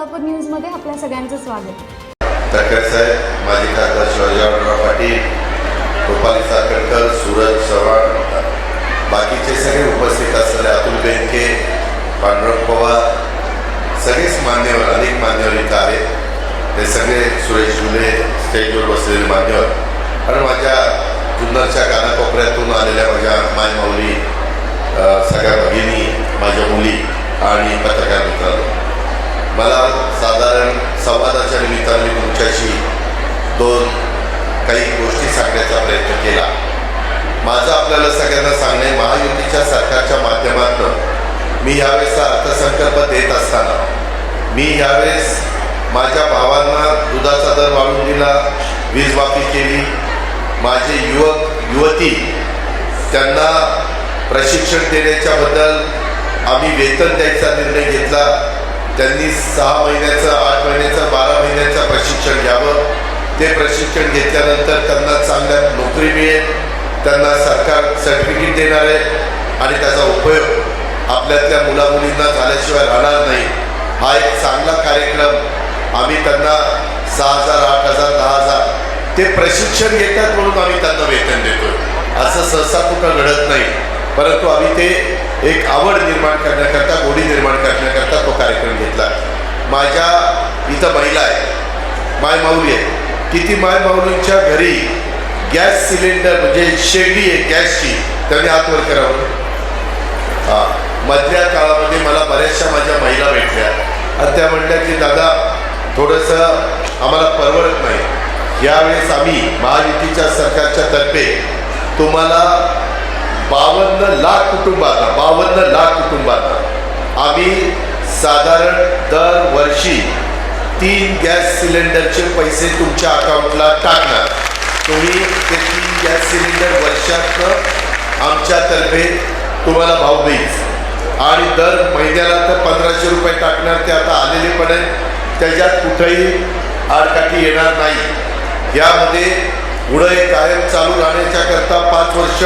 सोलापूर न्यूजमध्ये आपल्या सगळ्यांचं स्वागत. तटकरे साहेब, माजी खासदार शिवाजीराव पाटील, गोपाल साखरकर, सूरज चव्हाण, बाकीचे सगळे उपस्थित असलेले अतुल बेनके, पांडुरंग पवार, सगळेच मान्यवर, अनेक मान्यवर इथं आहेत. ते सगळे सुरेश झुले, स्टेजवर बसलेले मान्यवर आणि माझ्या जुन्नरच्या कानाकोपऱ्यातून आलेल्या माझ्या मायमाऊली, सगळ्या भगिनी, माझ्या मुली आणि पत्रकार मित्रांनो, मला साधारण संवादाच्या निमित्ताने तुमच्याशी काही गोष्टी सांगण्याचा प्रयत्न केला. माझं आपल्याला सगळ्यांना सांगणे, महायुतीच्या सरकारच्या माध्यमातून मी यावेळेस अर्थसंकल्प देत असताना मी यावेळेस माझ्या भावांना दुधाचा दर वाढवून दिला, वीज माफी केली, माझे युवक युवती त्यांना प्रशिक्षण देण्याच्याबद्दल आम्ही वेतन द्यायचा निर्णय घेतला. त्यांनी 6 महिन्याचं, 8 महिन्याचं, 12 महिन्याचं प्रशिक्षण घ्यावं. ते प्रशिक्षण घेतल्यानंतर त्यांना चांगल्या नोकरी मिळेल, त्यांना सरकार सर्टिफिकेट देणार आहे आणि त्याचा उपयोग आपल्यातल्या मुलामुलींना झाल्याशिवाय राहणार नाही. हा एक चांगला कार्यक्रम आम्ही त्यांना 6,000, 8,000, 10,000 ते प्रशिक्षण घेतात म्हणून आम्ही त्यांना वेतन देतो. असं सहसा कुठं घडत नाही, परंतु आम्ही ते एक आवड निर्माण करण्याकरता, गोडी निर्माण करण्याकरता तो कार्यक्रम घेतला. माझ्या इथं महिला आहे, मायमाऊली आहे. किती मायमाऊलींच्या घरी गॅस सिलेंडर म्हणजे शेगडी आहे गॅसची, त्यांनी हातवर करावं. मधल्या काळामध्ये मला बऱ्याचशा माझ्या महिला भेटल्या आणि त्या म्हणल्या की दादा थोडंसं आम्हाला परवडत नाही. यावेळेस आम्ही महायुतीच्या सरकारच्या तर्फे तुम्हाला 52 लाख कुटुंबांना आम्ही साधारण दरवर्षी 3 गॅस सिलेंडरचे पैसे तुमच्या अकाउंटला टाकणार. तुम्ही ते 3 गॅस सिलेंडर वर्षातनं आमच्यातर्फे तुम्हाला भाऊबीज आणि दर महिन्याला तर 1,500 रुपये टाकणार. ते आता आलेले पण आहेत, त्याच्यात कुठेही आडकाठी येणार नाही. यामध्ये पुढे कायम चालू राहण्याच्या करता 5 वर्ष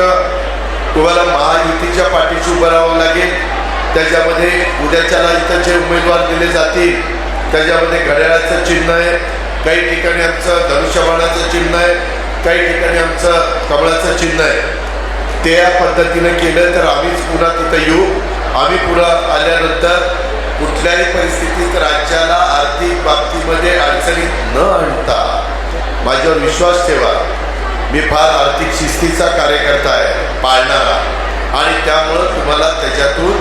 तुम्हाला महायुतीच्या पाठीशी उभं राहावं लागेल. त्याच्यामध्ये उद्याच्याला इथं जे उमेदवार दिले जातील त्याच्यामध्ये घड्याळाचं चिन्ह आहे, काही ठिकाणी आमचं धनुष्यबाणाचं चिन्ह आहे, काही ठिकाणी आमचं कमळाचं चिन्ह आहे. त्या पद्धतीनं केलं तर आम्हीच पुन्हा तिथं येऊ. आम्ही पुढं आल्यानंतर कुठल्याही परिस्थितीत राज्याला आर्थिक बाबतीमध्ये अडचणीत न आणता माझ्यावर विश्वास ठेवा. मी फार आर्थिक शिस्तीचा कार्यकर्ता आहे, पाळणारा, आणि त्यामुळं तुम्हाला त्याच्यातून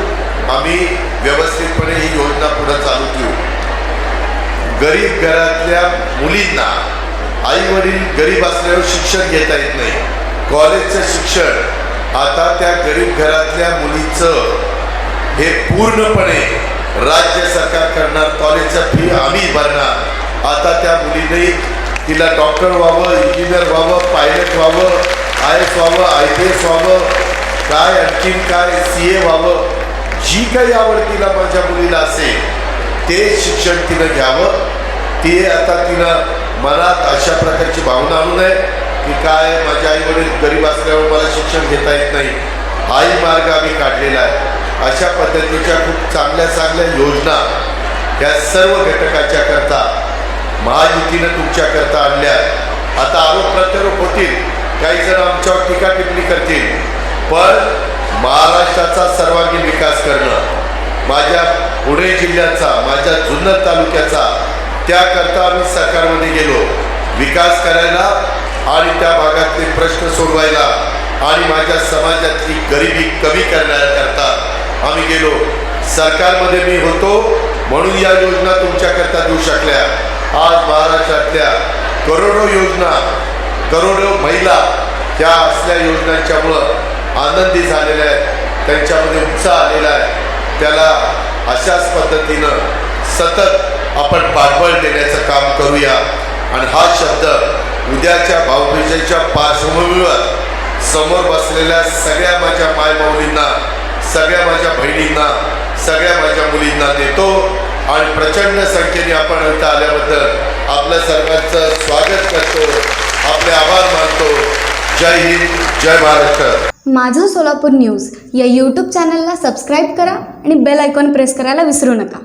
आम्ही व्यवस्थितपणे ही योजना पुढे चालू ठेवू. गरीब घरातल्या मुलींना, आई वडील गरीब असल्यावर शिक्षण घेता येत नाही, कॉलेजचं शिक्षण आता त्या गरीब घरातल्या मुलीचं हे पूर्णपणे राज्य सरकार करणार. कॉलेजचं फी आम्ही भरणार. आता त्या मुलीने तिला डॉक्टर व्हावं, इंजिनियर व्हावं, पायलट व्हावं, IAS व्हावं, IPS व्हावं, काय आणखीन काय CA व्हावं, जी काही आवड तिला माझ्या मुलीला असेल ते शिक्षण तिनं घ्यावं. ते आता तिनं मनात अशा प्रकारची भावना आणू नये की काय माझ्या आई वडील गरीब असल्यावर मला शिक्षण घेता येत नाही. हाही मार्ग आम्ही काढलेला आहे. अशा पद्धतीच्या खूप चांगल्या योजना या सर्व घटकाच्या करता महायुतीनं तुमच्याकरता आणल्या. आता आरोप प्रत्यारोप होतील, काही जण आमच्यावर टीका टिप्पणी करतील, पण महाराष्ट्राचा सर्वांगीण विकास करणं, माझ्या पुणे जिल्ह्याचा, माझ्या जुन्नर तालुक्याचा, त्याकरता आम्ही सरकारमध्ये गेलो विकास करायला आणि त्या भागातले प्रश्न सोडवायला आणि माझ्या समाजातली गरिबी कमी करण्याकरता आम्ही गेलो. सरकारमध्ये मी होतो म्हणून या योजना तुमच्याकरता देऊ शकल्या. आज महाराष्ट्रातल्या करोडो योजना, करोडो महिला ह्या असल्या योजनांच्यामुळं आनंदी झालेल्या आहेत, त्यांच्यामध्ये उत्साह आलेला आहे. त्याला अशाच पद्धतीनं सतत आपण पाठबळ देण्याचं काम करूया. आणि हा शब्द उद्याच्या भाऊबीजेच्या पार्श्वभूमीवर समोर बसलेल्या सगळ्या माझ्या मायमाऊलींना, सगळ्या माझ्या बहिणींना, सगळ्या माझ्या मुलींना देतो. आणि प्रचंड संख्येने आपण इथं आल्याबद्दल आपल्या सर्वांचं स्वागत करतो, आपले आभार मानतो. जय हिंद, जय महाराष्ट्र. माझं सोलापूर न्यूज या यूट्यूब चॅनलला सबस्क्राईब करा आणि बेल आयकॉन प्रेस करायला विसरू नका.